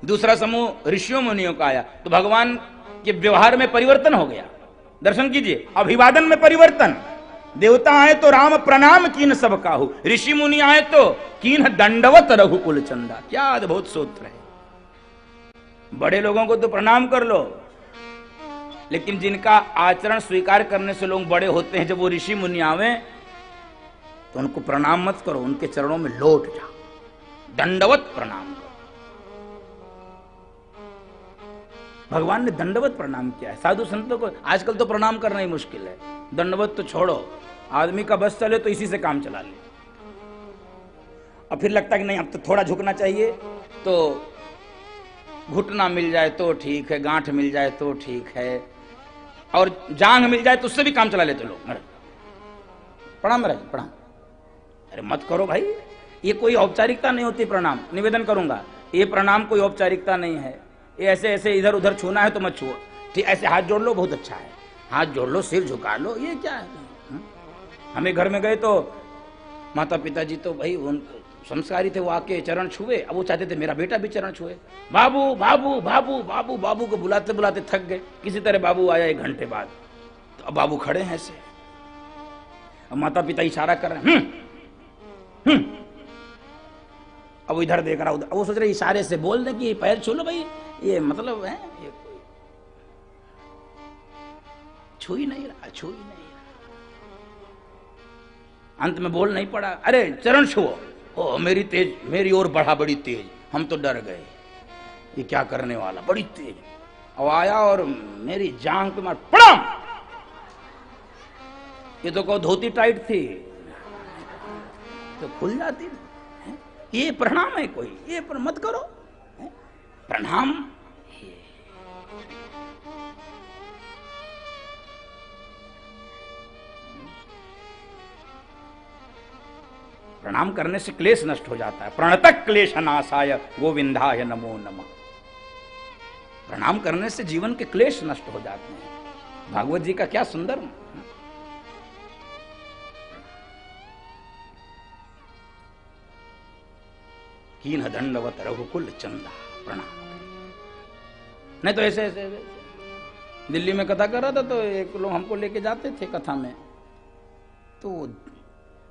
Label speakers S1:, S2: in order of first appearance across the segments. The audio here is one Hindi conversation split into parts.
S1: दूसरा समूह ऋषियों मुनियों का आया, तो भगवान के व्यवहार में परिवर्तन हो गया। दर्शन कीजिए, अभिवादन में परिवर्तन। देवता आए तो राम प्रणाम कीन सब काहू, ऋषि मुनि आए तो कीन दंडवत रघुकुल चंदा। क्या अद्भुत सूत्र है। बड़े लोगों को तो प्रणाम कर लो, लेकिन जिनका आचरण स्वीकार करने से लोग बड़े होते हैं, जब वो ऋषि मुनि आवे तो उनको प्रणाम मत करो, उनके चरणों में लौट जाओ, दंडवत प्रणाम करो। भगवान ने दंडवत प्रणाम किया है साधु संतों को। आजकल तो प्रणाम करना ही मुश्किल है, दंडवत तो छोड़ो, आदमी का बस चले तो इसी से काम चला ले। और फिर लगता है कि नहीं अब तो थोड़ा झुकना चाहिए, तो घुटना मिल जाए तो ठीक है, गांठ मिल जाए तो ठीक है, और जांघ मिल जाए तो उससे भी काम चला लेते लोग। प्रणाम महाराज प्रणाम। अरे मत करो भाई, ये कोई औपचारिकता नहीं होती। प्रणाम, निवेदन करूंगा, ये प्रणाम कोई औपचारिकता नहीं है। ये ऐसे ऐसे इधर उधर छूना है तो मत छुओ, ठीक, ऐसे हाथ जोड़ लो, बहुत अच्छा है, हाथ जोड़ लो, सिर झुका लो, ये क्या है। हमें घर में गए तो माता पिताजी तो भाई संस्कारी थे, वो आके चरण छुए। अब वो चाहते थे मेरा बेटा भी चरण छुए। बाबू बाबू बाबू बाबू बाबू को बुलाते बुलाते थक गए। किसी तरह बाबू आया 1 घंटे बाद, तो अब बाबू खड़े हैं ऐसे, अब माता पिता इशारा कर रहे हैं, अब वो इधर देख रहा, उधर, वो सोच रहे इशारे से बोल दे कि पैर छू लो भाई, ये मतलब है, ये कोई छू ही नहीं रहा, छू ही नहीं रहा। अंत में बोल नहीं पड़ा, अरे चरण छुओ। ओ मेरी तेज, मेरी ओर बढ़ा बड़ी तेज, हम तो डर गए, ये क्या करने वाला, बड़ी तेज। अब आया और मेरी जांघ पे मार, प्रणाम। ये तो कहो धोती टाइट थी तो खुल जाती है। ये प्रणाम है कोई, ये पर मत करो प्रणाम। प्रणाम करने से क्लेश नष्ट हो जाता है। प्रणतक क्लेश नाशाय गोविंदाय नमो नमः। प्रणाम करने से जीवन के क्लेश नष्ट हो जाते हैं। भागवत जी का क्या सुंदर। कीन दंडवत रघुकुल चंदा, प्रणाम। नहीं तो ऐसे ऐसे दिल्ली में कथा कर रहा था, तो एक लोग हमको लेके जाते थे कथा में, तो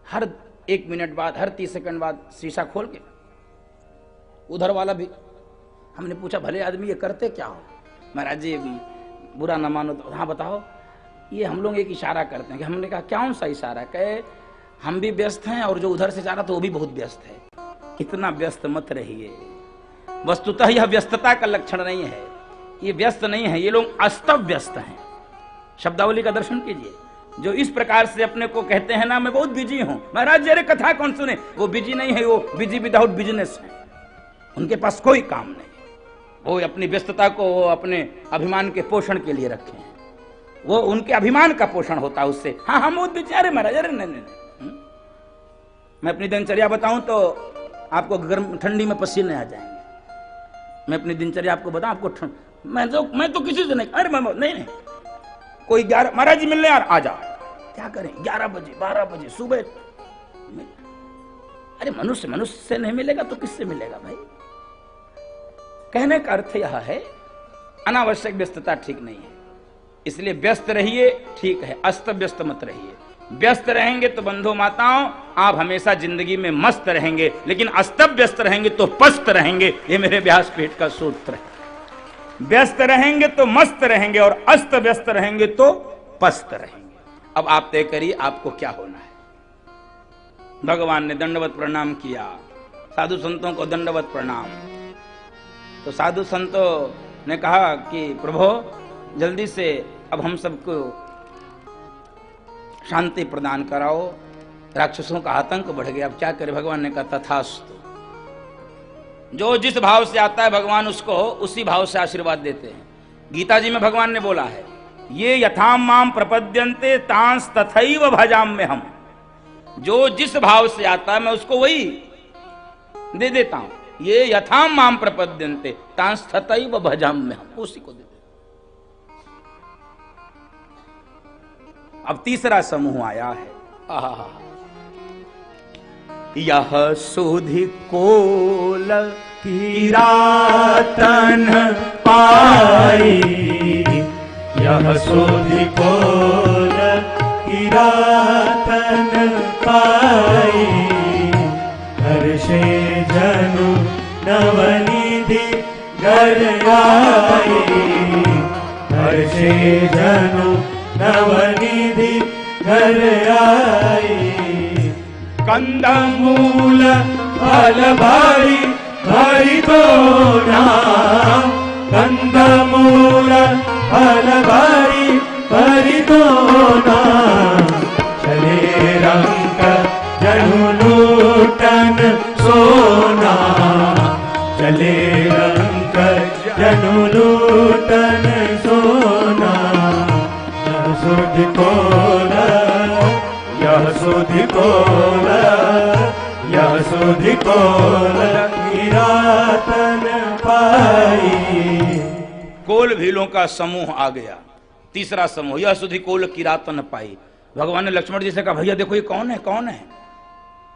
S1: हर 1 मिनट बाद, हर 30 सेकंड बाद शीशा खोल के उधर वाला भी। हमने पूछा भले आदमी ये करते क्या हो? महाराज जी बुरा न मानो तो। हाँ बताओ। ये हम लोग एक इशारा करते हैं। कि हमने कहा कौन सा इशारा? कहे हम भी व्यस्त हैं और जो उधर से जा रहा था वो भी बहुत व्यस्त है। इतना व्यस्त मत रहिए। वस्तुतः यह व्यस्तता का लक्षण नहीं है, ये व्यस्त नहीं है, ये लोग अस्तव व्यस्त हैं। शब्दावली का दर्शन कीजिए। जो इस प्रकार से अपने को कहते हैं ना मैं बहुत बिजी हूं, महाराज जी अरे कथा कौन सुने, वो बिजी नहीं है, वो बिजी विदाउट बिजनेस है। उनके पास कोई काम नहीं, वो अपनी व्यस्तता को वो अपने अभिमान के पोषण के लिए रखे हैं। वो उनके अभिमान का पोषण होता है उससे। हाँ हम बहुत बिजी, अरे महाराज अरे नहीं। मैं अपनी दिनचर्या बताऊं तो आपको गर्म ठंडी में पसीने आ जाएंगे। मैं अपनी दिनचर्या आपको बताऊं, आपको मैं तो किसी से नहीं, अरे नहीं कोई 11 महाराज जी मिलने यार आ जाओ। क्या करें 11 बजे 12 बजे सुबह। अरे मनुष्य से नहीं मिलेगा तो किससे मिलेगा भाई? कहने का अर्थ यह है अनावश्यक व्यस्तता ठीक नहीं है। इसलिए व्यस्त रहिए ठीक है, अस्त व्यस्त मत रहिए। व्यस्त रहेंगे तो बंधु माताओं आप हमेशा जिंदगी में मस्त रहेंगे, लेकिन अस्त व्यस्त रहेंगे तो पस्त रहेंगे। ये मेरे व्यासपीठ का सूत्र है। व्यस्त रहेंगे तो मस्त रहेंगे और अस्त व्यस्त रहेंगे तो पस्त रहेंगे। अब आप तय करिए आपको क्या होना है। भगवान ने दंडवत प्रणाम किया, साधु संतों को दंडवत प्रणाम। तो साधु संतों ने कहा कि प्रभु जल्दी से अब हम सबको शांति प्रदान कराओ, राक्षसों का आतंक बढ़ गया, अब क्या करे? भगवान ने कहा तथास्तु। जो जिस भाव से आता है भगवान उसको उसी भाव से आशीर्वाद देते हैं। गीता जी में भगवान ने बोला है ये यथाम माम प्रपद्यन्ते तांस तथैव भजाम में हम। जो जिस भाव से आता है मैं उसको वही दे देता हूं। ये यथाम माम प्रपद्यन्ते तांस तथैव भजाम में हम, उसी को दे देता। अब तीसरा समूह आया है। यह सुधि कोल
S2: किरातन पाई, यह सुधि कोल किरातन पाई। हर्षे जनु नवनिधि घर आई, हर्षे जनु नवनिधि घर आई। कंदमूल फल भारी भारी तो नाम, कंदमूल फल भारी भारी तो नाम। चले रंग जनु लूटन सोना, चले रंग जनु लूटन सोना। यह सुधि कोल, यह सुधि कोल, यह सुधि कोल किरातन पाई।
S1: कोल भीलों का समूह आ गया, तीसरा समूह, यह सुधि कोल किरातन पाई। भगवान ने लक्ष्मण जी से कहा, भैया देखो ये कौन है, कौन है?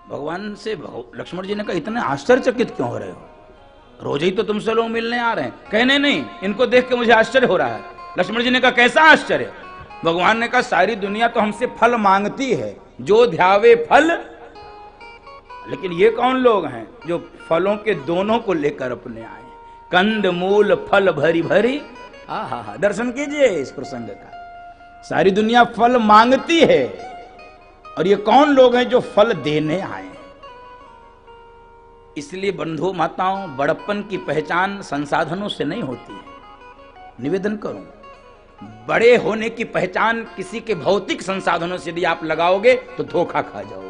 S1: भगवान से लक्ष्मण जी ने कहा, इतने आश्चर्यचकित क्यों हो रहे हो? रोज ही तो तुमसे लोग मिलने आ रहे हैं। कहने नहीं, इनको देख के मुझे आश्चर्य हो रहा है। लक्ष्मण जी ने कहा, कैसा आश्चर्य? भगवान ने कहा, सारी दुनिया तो हमसे फल मांगती है, जो ध्यावे फल, लेकिन ये कौन लोग हैं जो फलों के दोनों को लेकर अपने आए? कंद मूल फल भरी भरी। हा, दर्शन कीजिए इस प्रसंग का। सारी दुनिया फल मांगती है, और ये कौन लोग हैं जो फल देने आए हैं? इसलिए बंधु माताओं, बड़प्पन की पहचान संसाधनों से नहीं होती है। निवेदन करूं, बड़े होने की पहचान किसी के भौतिक संसाधनों से यदि आप लगाओगे तो धोखा खा जाओगे।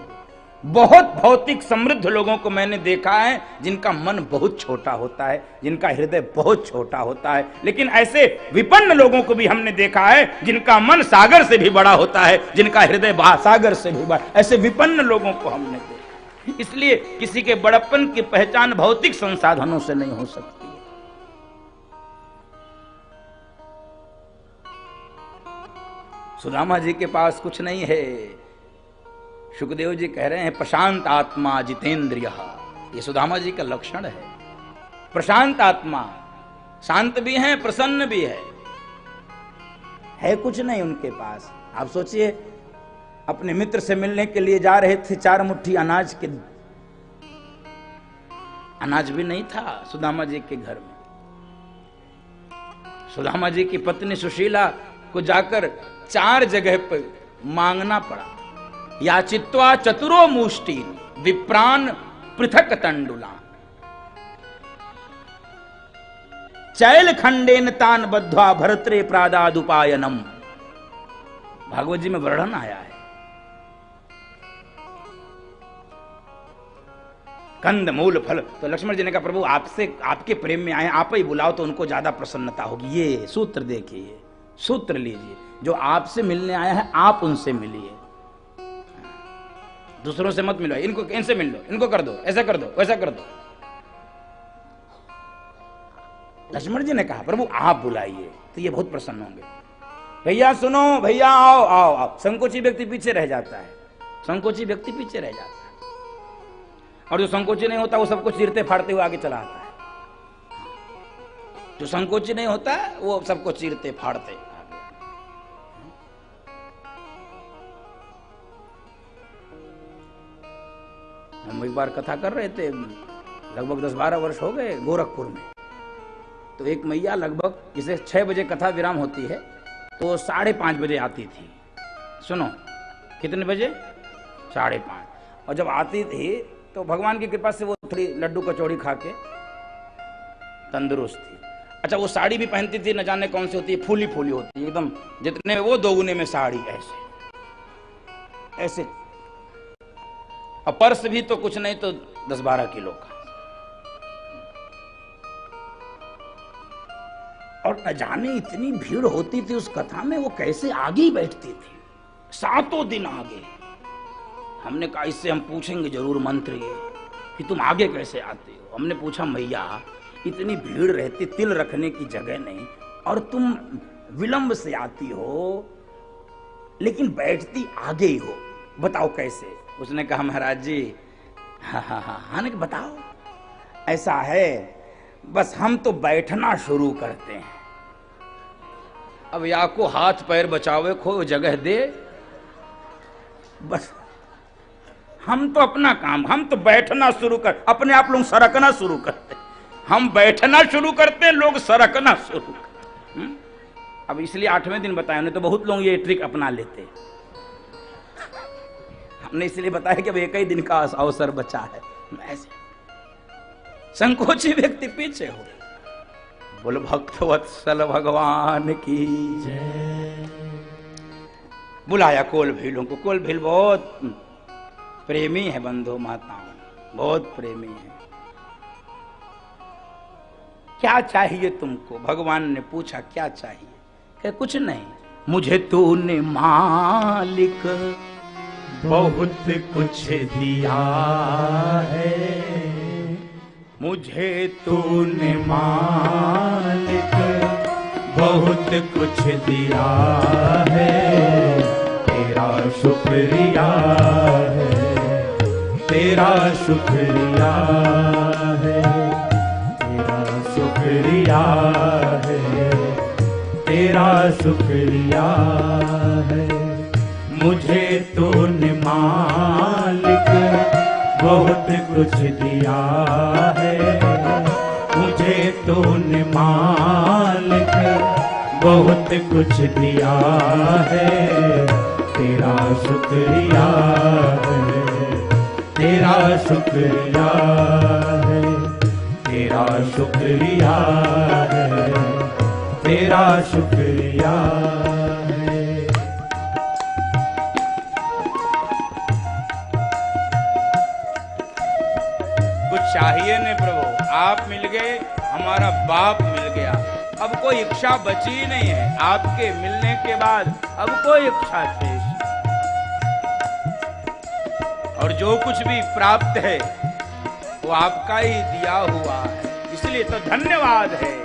S1: बहुत भौतिक समृद्ध लोगों को मैंने देखा है जिनका मन बहुत छोटा होता है, जिनका हृदय बहुत छोटा होता है, लेकिन ऐसे विपन्न लोगों को भी हमने देखा है जिनका मन सागर से भी बड़ा होता है, जिनका हृदय सागर से भी बड़ा। ऐसे विपन्न लोगों को हमने देखा। इसलिए किसी के बड़प्पन की पहचान भौतिक संसाधनों से नहीं हो सकती। सुदामा जी के पास कुछ नहीं है। सुखदेव जी कह रहे हैं, प्रशांत आत्मा जितेंद्रिय। ये सुदामा जी का लक्षण है। प्रशांत आत्मा, शांत भी है, प्रसन्न भी है कुछ नहीं उनके पास। आप सोचिए, अपने मित्र से मिलने के लिए जा रहे थे, 4 मुट्ठी अनाज के, अनाज भी नहीं था सुदामा जी के घर में। सुदामा जी की पत्नी सुशीला को जाकर 4 जगह पर मांगना पड़ा। याचित्वा चतुरो मुष्टि विप्रान पृथक तंडुला, चैल खंडेन तान बद्ध्वा भरत्रे प्रादादुपायनम। भागवत जी में वर्णन आया है। कंद मूल फल। तो लक्ष्मण जी ने कहा, प्रभु आपसे, आपके प्रेम में आए, आप ही बुलाओ तो उनको ज्यादा प्रसन्नता होगी। ये सूत्र देखिए, सूत्र लीजिए, जो आपसे मिलने आया है आप उनसे मिलिए, दूसरों से मत मिलो। इनको, इनसे मिल लो, इनको कर दो, ऐसा कर दो, वैसा कर दो। लक्ष्मण जी ने कहा, प्रभु आप बुलाइए तो ये बहुत प्रसन्न होंगे। भैया सुनो, भैया आओ आओ आओ। संकोची व्यक्ति पीछे रह जाता है, संकोची व्यक्ति पीछे रह जाता है, और जो संकोची नहीं होता वो सबको चीरते फाड़ते हुए आगे चला आता है। जो संकोची नहीं होता वो सबको चीरते फाड़ते। हम एक बार कथा कर रहे थे, लगभग 10-12 वर्ष हो गए, गोरखपुर में। तो एक मैया लगभग, जिसे 6 बजे कथा विराम होती है, तो 5:30 बजे आती थी। सुनो, कितने बजे? 5:30। और जब आती थी तो भगवान की कृपा से वो थोड़ी लड्डू कचौड़ी खा के तंदुरुस्त थी। अच्छा, वो साड़ी भी पहनती थी, न जाने कौन सी होती है, फूली फूली होती है एकदम, जितने वो 2 गुने में साड़ी, ऐसे ऐसे। और पर्स भी तो कुछ नहीं तो 10-12 किलो का। और न जाने इतनी भीड़ होती थी उस कथा में, वो कैसे आगे ही बैठती थी, 7 दिन आगे। हमने कहा, इससे हम पूछेंगे जरूर मंत्र ये कि तुम आगे कैसे आते हो। हमने पूछा, मैया इतनी भीड़ रहती, तिल रखने की जगह नहीं, और तुम विलंब से आती हो, लेकिन बैठती आगे ही हो, बताओ कैसे? उसने कहा, महाराज जी, हाँ, बताओ। ऐसा है, बस हम तो बैठना शुरू करते हैं। अब या को हाथ पैर बचावे को जगह दे, बस हम तो अपना काम, हम तो बैठना शुरू कर, अपने आप लोग सरकना शुरू करते, हम बैठना शुरू करते हैं, लोग सरकना शुरू करते। अब इसलिए 8वें दिन बताया, नहीं तो बहुत लोग ये ट्रिक अपना लेते। हमने इसलिए बताया कि अब एक ही दिन का अवसर बचा है। ऐसे संकोची व्यक्ति पीछे हो। बोल भक्तवत्सल भगवान की जय। बुलाया कोल भीलों को। कोल भील बहुत प्रेमी है बंधु माताओं, बहुत प्रेमी है। क्या चाहिए तुमको? भगवान ने पूछा क्या चाहिए? क्या कुछ नहीं, मुझे तूने मालिक
S2: बहुत कुछ दिया है,
S1: मुझे
S2: तूने मालिक बहुत कुछ दिया है, तेरा शुक्रिया है, तेरा शुक्रिया है, तेरा शुक्रिया है, तेरा शुक्रिया है। मुझे तूने मालिक बहुत कुछ दिया है, मुझे तूने मालिक बहुत कुछ दिया है, तेरा शुक्रिया है, तेरा शुक्रिया है, तेरा शुक्रिया है, तेरा शुक्रिया है।
S1: कुछ चाहिए नहीं प्रभु, आप मिल गए, हमारा बाप मिल गया, अब कोई इच्छा बची नहीं है। आपके मिलने के बाद अब कोई इच्छा शेष नहीं। और जो कुछ भी प्राप्त है वो आपका ही दिया हुआ है, इसलिए तो धन्यवाद है।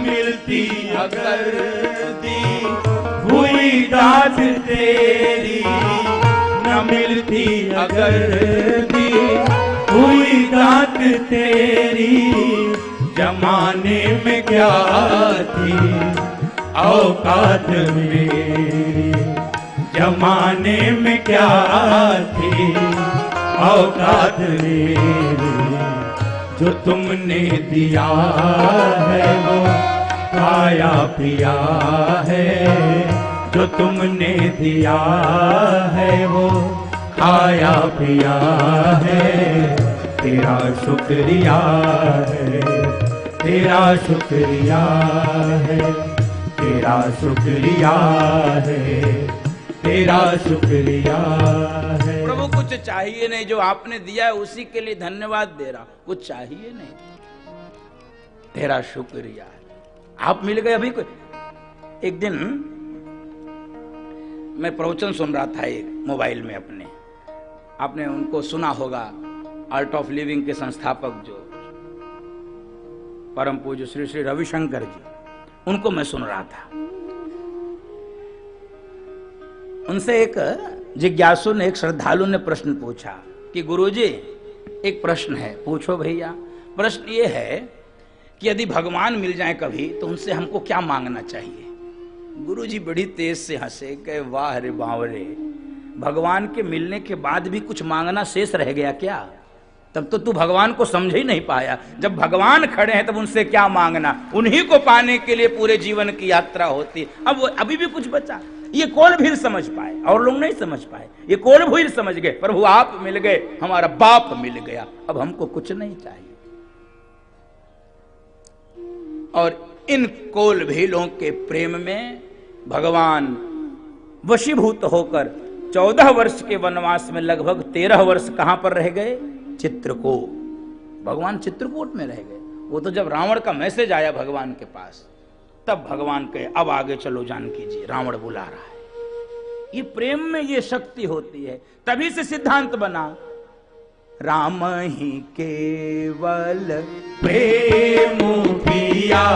S2: मिलती अगर दी हुई दात तेरी, न मिलती अगर दी हुई दात तेरी, जमाने में क्या थी औकात मेरी, जमाने में क्या थी औकात मेरी, जो तुमने दिया है वो खाया पिया है, जो तुमने दिया है वो खाया पिया है, तेरा शुक्रिया है, तेरा शुक्रिया है, तेरा शुक्रिया है, तेरा शुक्रिया है।
S1: प्रभु कुछ चाहिए नहीं, जो आपने दिया है उसी के लिए धन्यवाद दे रहा, कुछ चाहिए नहीं, तेरा शुक्रिया है। आप मिल गए। अभी एक दिन मैं प्रवचन सुन रहा था एक मोबाइल में अपने, आपने उनको सुना होगा, आर्ट ऑफ लिविंग के संस्थापक जो परम पूज्य श्री श्री रविशंकर जी, उनको मैं सुन रहा था। उनसे एक जिज्ञासु ने, एक श्रद्धालु ने प्रश्न पूछा कि गुरुजी एक प्रश्न है, पूछो भैया। प्रश्न ये है कि यदि भगवान मिल जाए कभी तो उनसे हमको क्या मांगना चाहिए? गुरुजी बड़ी तेज से हंसे, कहे वाह रे बावरे, भगवान के मिलने के बाद भी कुछ मांगना शेष रह गया क्या? तब तो तू भगवान को समझ ही नहीं पाया। जब भगवान खड़े हैं तब उनसे क्या मांगना, उन्हीं को पाने के लिए पूरे जीवन की यात्रा होती। अब अभी भी कुछ बचा, ये कोल भीर समझ पाए और लोग नहीं समझ पाए, ये कोल भीर समझ गए। प्रभु आप मिल गए, हमारा बाप मिल गया, अब हमको कुछ नहीं चाहिए। और इन कोल भीलों के प्रेम में भगवान वशीभूत होकर 14 वर्ष के वनवास में लगभग 13 वर्ष कहां पर रह गए? चित्रकूट। भगवान चित्रकूट में रह गए। वो तो जब रावण का मैसेज आया भगवान के पास, तब भगवान कहे अब आगे चलो जानकी जी, रावण बुला रहा है। ये प्रेम में ये शक्ति होती है, तभी से सिद्धांत बना राम ही केवल
S2: प्रेम पिया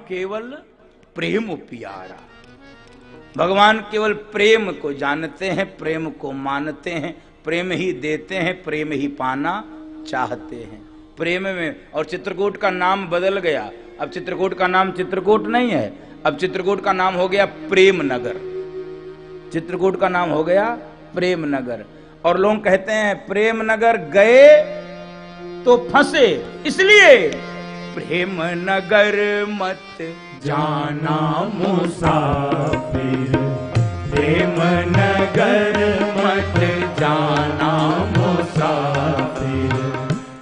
S1: केवल प्रेम प्यारा। भगवान केवल प्रेम को जानते हैं, प्रेम को मानते हैं, प्रेम ही देते हैं, प्रेम ही पाना चाहते हैं। प्रेम में, और चित्रकूट का नाम बदल गया। अब चित्रकूट का नाम चित्रकूट नहीं है, अब चित्रकूट का नाम हो गया प्रेम नगर। चित्रकूट का नाम हो गया प्रेम नगर। और लोग कहते हैं प्रेम नगर गए तो फंसे, इसलिए प्रेम नगर मत
S2: जाना मुसाफिर, प्रेम नगर मत जाना मुसाफिर,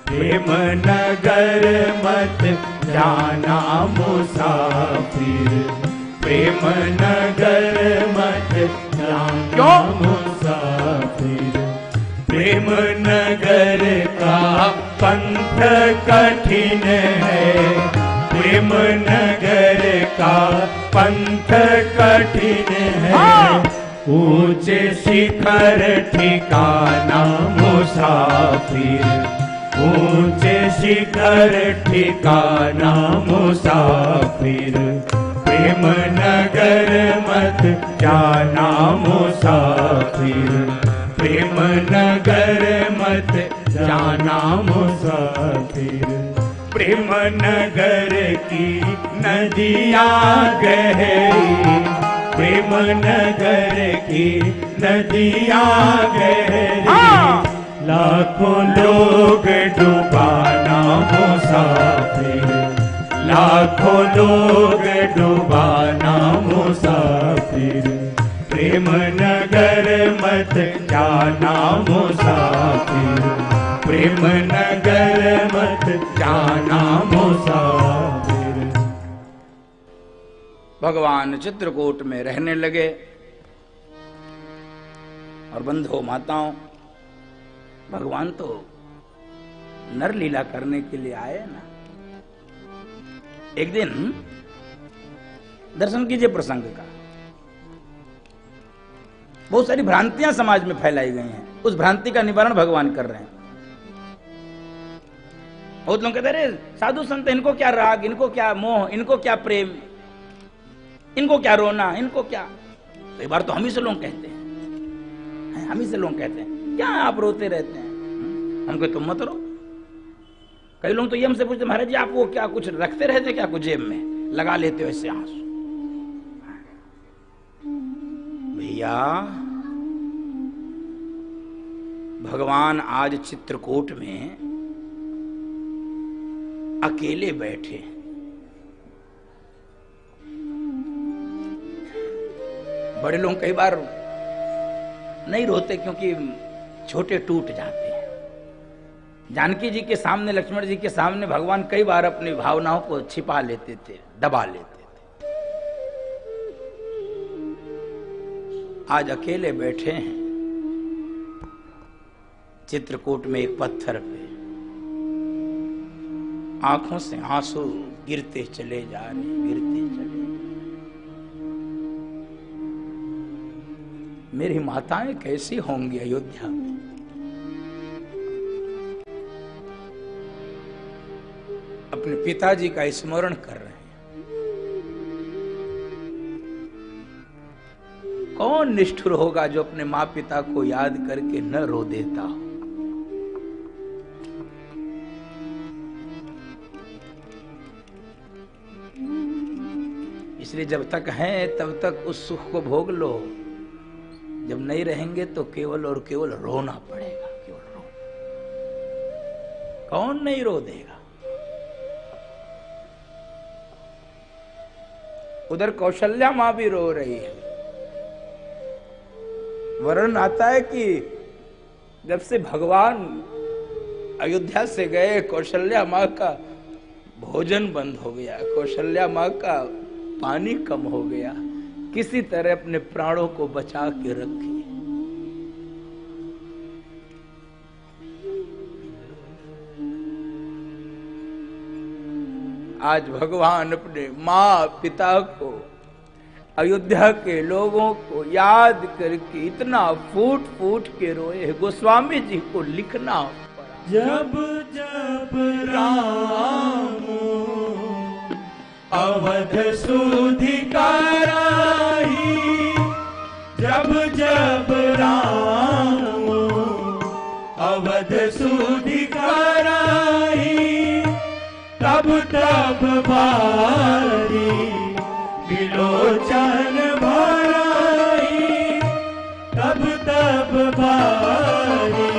S2: प्रेम नगर मत जाना मुसाफिर, प्रेम नगर मत जाना मुसाफिर। प्रेम नगर का पंथ कठिन है, प्रेम नगर का पंथ कठिन है, ऊंचे शिखर ठिकाना मुसाफिर, ऊंचे शिखर ठिकाना मुसाफिर, प्रेम नगर मत जाना मुसाफिर, प्रेम नगर मत जाना मुसाफिर। प्रेम नगर की नदियाँ गहरी, प्रेम नगर की नदियाँ गहरी, लाखों लोग डुबाना मुसाफिर, लाखों लोग डुबाना मुसाफिर, प्रेम नगर मत जाना मुसाफिर, प्रेम नगर मत जाना मुसाफिर।
S1: भगवान चित्रकूट में रहने लगे। और बंधुओं माताओं, भगवान तो नर लीला करने के लिए आए ना। एक दिन दर्शन कीजिए प्रसंग का। बहुत सारी भ्रांतियां समाज में फैलाई गई हैं, उस भ्रांति का निवारण भगवान कर रहे हैं। बहुत लोग कहते हैं साधु संत, इनको क्या राग, इनको क्या मोह, इनको क्या प्रेम, इनको क्या रोना, इनको क्या। कई बार तो हम ही से लोग कहते हैं, हम ही से लोग कहते हैं क्या आप रोते रहते हैं। हमको तुम मत रो। कई लोग तो ये हमसे पूछते, महाराज जी आप वो क्या कुछ रखते रहते क्या, कुछ जेब में लगा लेते हो ऐसे आंसू। भैया भगवान आज चित्रकूट में अकेले बैठे। बड़े लोग कई बार नहीं रोते क्योंकि छोटे टूट जाते हैं। जानकी जी के सामने, लक्ष्मण जी के सामने भगवान कई बार अपनी भावनाओं को छिपा लेते थे, दबा लेते थे। आज अकेले बैठे हैं चित्रकूट में एक पत्थर पे, आंखों से आंसू गिरते चले जा रहे, गिरते चले। मेरी माताएं कैसी होंगी अयोध्या में। अपने पिताजी का स्मरण कर रहे हैं। कौन निष्ठुर होगा जो अपने माँ पिता को याद करके न रो देता हो। इसलिए जब तक हैं तब तक उस सुख को भोग लो, जब नहीं रहेंगे तो केवल और केवल रोना पड़ेगा, केवल रो। कौन नहीं रो देगा। उधर कौशल्या मां भी रो रही है। वर्णन आता है कि जब से भगवान अयोध्या से गए, कौशल्या मां का भोजन बंद हो गया, कौशल्या मां का पानी कम हो गया। किसी तरह अपने प्राणों को बचा के रखी। आज भगवान अपने माँ पिता को, अयोध्या के लोगों को याद करके इतना फूट फूट के रोए। गोस्वामी जी को लिखना पड़ा।
S2: जब जब राम अवध सुधिकाराही जब जब राम अवध सुधिकाराही तब तब बारी विलोचन भराई तब तब बारी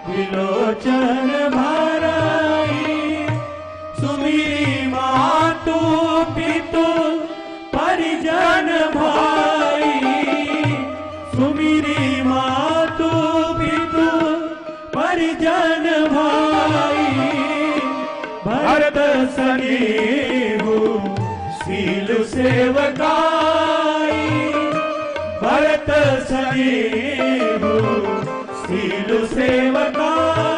S2: विलोचन भराई सुमिरी मातु पितु परिजन भाई सुमिरी मातु पितु परिजन भाई भरत सनेहु शील सेवकाई भरत सनेहु शील सेवकाई।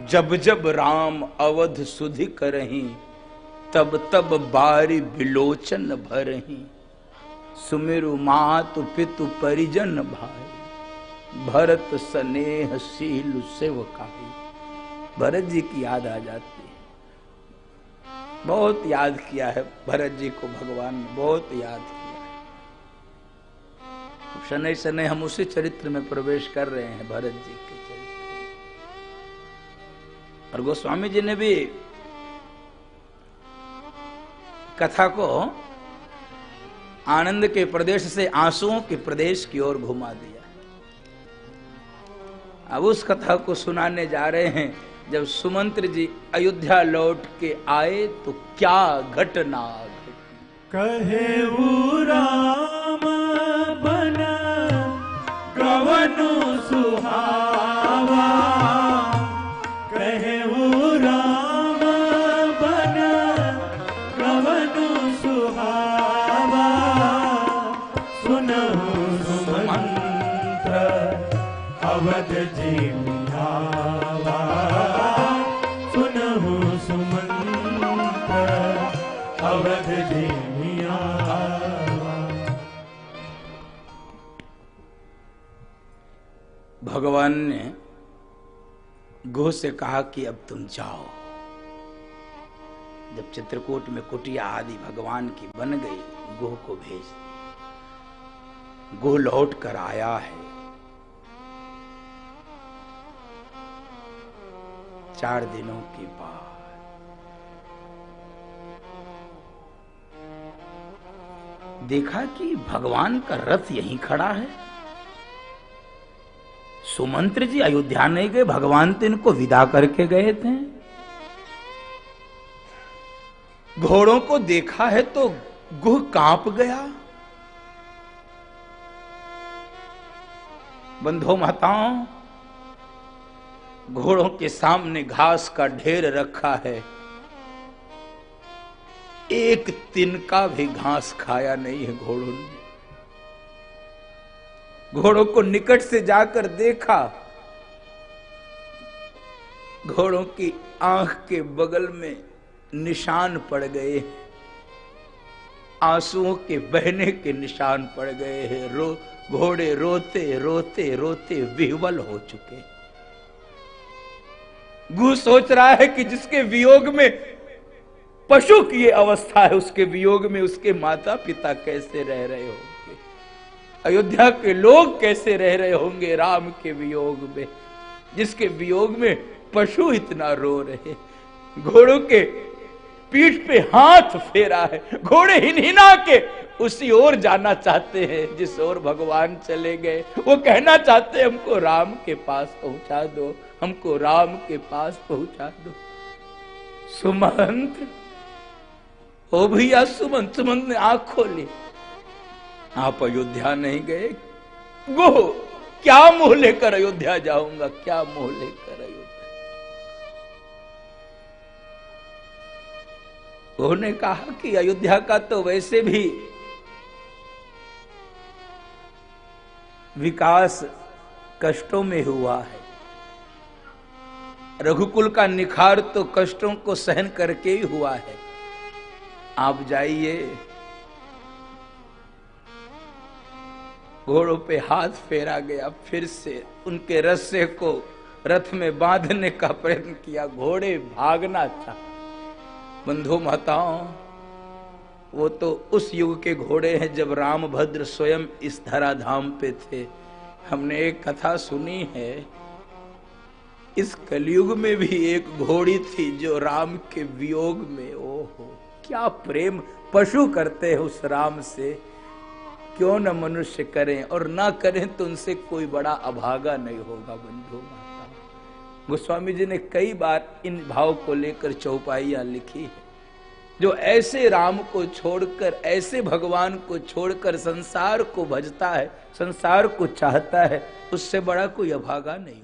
S1: जब जब राम अवध सुधि करहीं तब तब बारी बिलोचन भरहीं सुमिरु मातु पितु परिजन भाई भरत स्नेह शील सेवकाई। भरत जी की याद आ जाती है, बहुत याद किया है भरत जी को भगवान ने, बहुत याद किया है। शनै शनै हम उसी चरित्र में प्रवेश कर रहे हैं, भरत जी के चरित्र। और गोस्वामी जी ने भी कथा को आनंद के प्रदेश से आंसुओं के प्रदेश की ओर घुमा दिया। अब उस कथा को सुनाने जा रहे हैं। जब सुमंत्र जी अयोध्या लौट के आए तो क्या घटना घटी।
S2: कहे राम बन गवनु सुहावा कहे राम बन गवनु सुहावा सुनहु सुमंत्र अवध जी मिलावा सुनहु सुमंत्र अवध जी मिलावा।
S1: भगवान ने गोह से कहा कि अब तुम जाओ। जब चित्रकूट में कुटिया आदि भगवान की बन गई, गोह को भेज दिया। गोह लौट कर आया है। 4 दिनों के बाद देखा कि भगवान का रथ यहीं खड़ा है। सुमंत्र जी अयोध्या नहीं गए, भगवान तो इनको विदा करके गए थे। घोड़ों को देखा है तो गुह कांप गया। बंधो माताओं, घोड़ों के सामने घास का ढेर रखा है, एक तिनका भी घास खाया नहीं है घोड़ों ने। घोड़ों को निकट से जाकर देखा, घोड़ों की आंख के बगल में निशान पड़ गए, आंसुओं के बहने के निशान पड़ गए हैं। घोड़े रोते रोते रोते विह्वल हो चुके। गुह सोच रहा है कि जिसके वियोग में पशु की ये अवस्था है, उसके वियोग में उसके माता पिता कैसे रह रहे होंगे, अयोध्या के लोग कैसे रह रहे होंगे राम के वियोग में, जिसके वियोग में पशु इतना रो रहे। घोड़ों के पीठ पे हाथ फेरा है, घोड़े हिनहिना के उसी ओर जाना चाहते हैं जिस ओर भगवान चले गए। वो कहना चाहते हैं हमको राम के पास पहुंचा दो, हमको राम के पास पहुंचा दो। सुमंत, ओ भैया सुमंत। सुमंत ने आंख खोली, आप अयोध्या नहीं गए? गोह, क्या मुंह लेकर अयोध्या जाऊंगा, क्या मुंह लेकर अयोध्या। उन्होंने कहा कि अयोध्या का तो वैसे भी विकास कष्टों में हुआ है, रघुकुल का निखार तो कष्टों को सहन करके ही हुआ है। आप जाइए। घोड़ों पे हाथ फेरा गया, फिर से उनके रस्से को रथ में बांधने का प्रयत्न किया। घोड़े भागना चाहे, बंधु माताओं, वो तो उस युग के घोड़े हैं जब रामभद्र स्वयं इस धराधाम पे थे। हमने एक कथा सुनी है, इस कलयुग में भी एक घोड़ी थी जो राम के वियोग में, ओहो क्या प्रेम पशु करते हैं उस राम से, क्यों न मनुष्य करें, और ना करें तो उनसे कोई बड़ा अभागा नहीं होगा। बंधु माता, गोस्वामी जी ने कई बार इन भाव को लेकर चौपाइयां लिखी है। जो ऐसे राम को छोड़कर, ऐसे भगवान को छोड़कर संसार को भजता है, संसार को चाहता है, उससे बड़ा कोई अभागा नहीं।